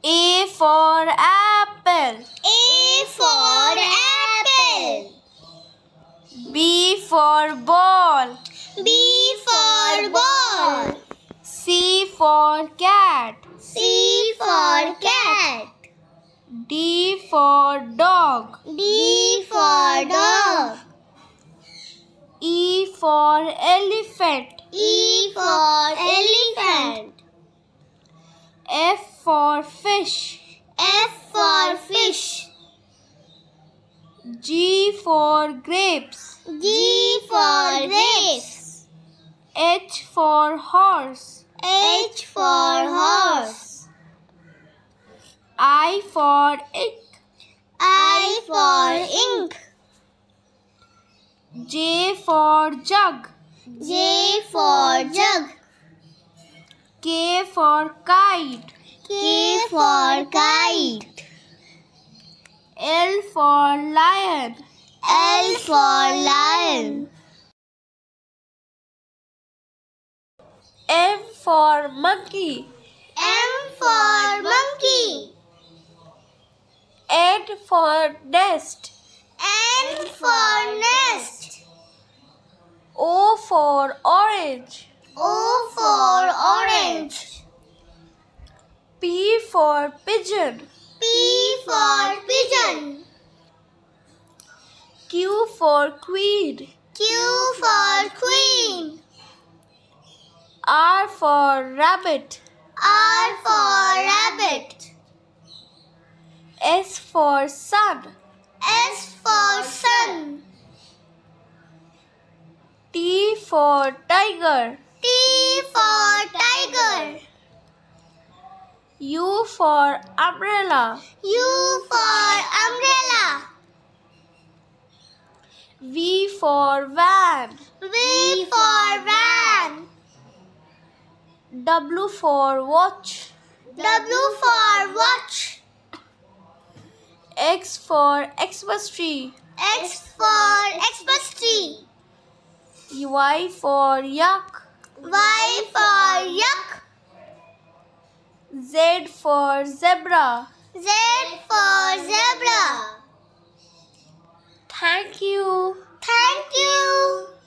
A for apple. A for apple. B for ball. B for ball. C for cat. C for cat. D for dog. D for dog. E for elephant. E for elephant. F for fish. F for fish. G for grapes. G for grapes. H for horse. H for horse. I for ink. I for ink. J for jug. J for jug. K for kite. K for kite. L for lion. L for lion. M for monkey. M for monkey. N for nest. N for nest. O for orange. O for orange. P for pigeon. P for pigeon. Q for queen. Q for queen. R for rabbit. R for rabbit. S for sun. S for sun. T for tiger. T for tiger. U for umbrella. U for umbrella. V for van. V for van. W for watch. W for watch. X for Xmas tree. X for Xmas tree. Y for yak. Y for yak. Z for zebra. Z for zebra. Thank you. Thank you.